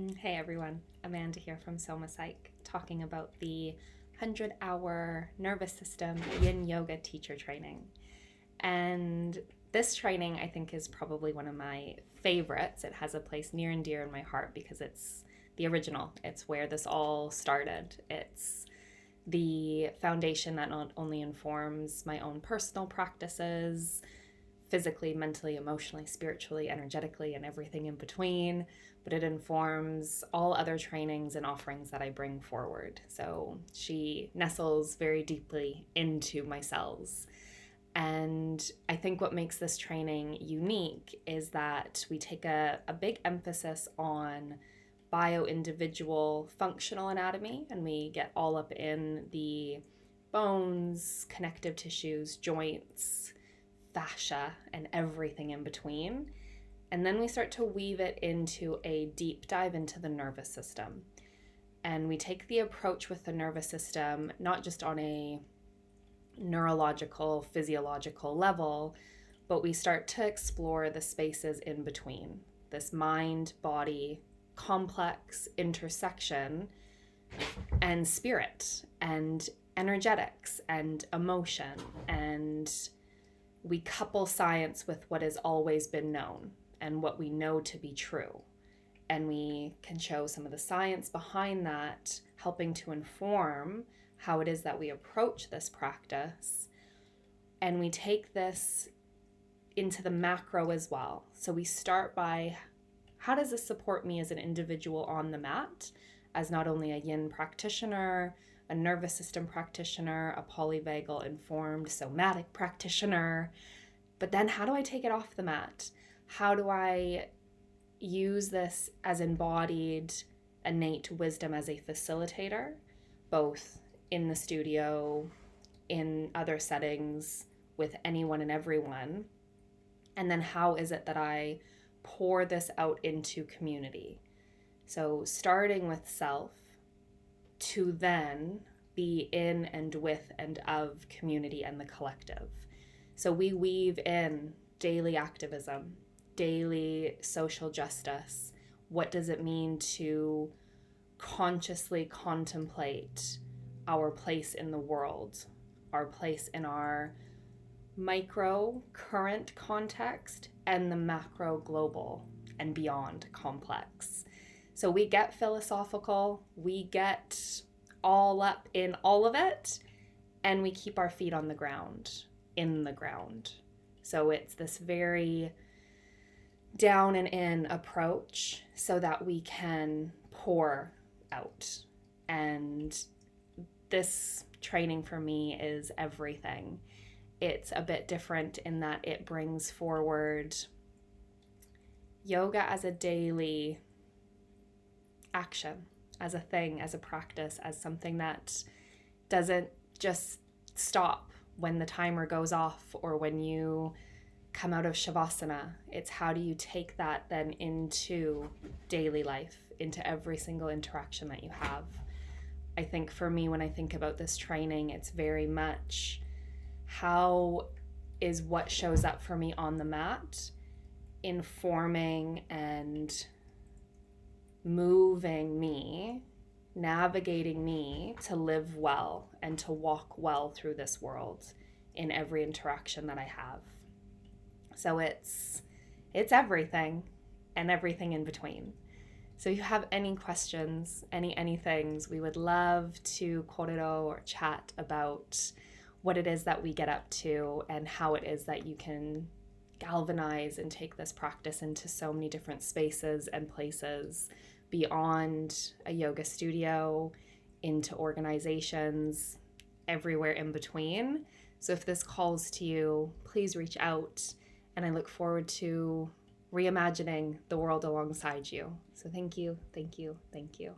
Hey everyone, Amanda here from SomaPsych, talking about the 100-hour nervous system yin yoga teacher training. And this training I think is probably one of my favorites. It has a place near and dear in my heart because it's the original. It's where this all started. It's the foundation that not only informs my own personal practices, physically, mentally, emotionally, spiritually, energetically, and everything in between, but it informs all other trainings and offerings that I bring forward. So she nestles very deeply into my cells. And I think what makes this training unique is that we take a big emphasis on bio-individual functional anatomy, and we get all up in the bones, connective tissues, joints, fascia, and everything in between. And then we start to weave it into a deep dive into the nervous system. And we take the approach with the nervous system, not just on a neurological, physiological level, but we start to explore the spaces in between, this mind body complex intersection, and spirit and energetics and emotion. And we couple science with what has always been known and what we know to be true. And we can show some of the science behind that, helping to inform how it is that we approach this practice. And we take this into the macro as well. So we start by, how does this support me as an individual on the mat, as not only a yin practitioner, a nervous system practitioner, a polyvagal informed somatic practitioner, but then how do I take it off the mat? How do I use this as embodied innate wisdom as a facilitator, both in the studio, in other settings, with anyone and everyone? And then how is it that I pour this out into community? So starting with self to then be in and with and of community and the collective. So we weave in daily activism, daily social justice. What does it mean to consciously contemplate our place in the world, our place in our micro current context and the macro global and beyond complex? So we get philosophical, we get all up in all of it, and we keep our feet on the ground, in the ground. So it's this very down and in approach so that we can pour out. And this training for me is everything. It's a bit different in that it brings forward yoga as a daily action, as a thing, as a practice, as something that doesn't just stop when the timer goes off or when you come out of Shavasana. It's how do you take that then into daily life, into every single interaction that you have. I think for me, when I think about this training, it's very much how is what shows up for me on the mat informing and moving me, navigating me to live well and to walk well through this world in every interaction that I have. So it's everything and everything in between. So if you have any questions, anythings, we would love to korero or chat about what it is that we get up to and how it is that you can galvanize and take this practice into so many different spaces and places beyond a yoga studio, into organizations, everywhere in between. So if this calls to you, please reach out, and I look forward to reimagining the world alongside you. So thank you, thank you, thank you.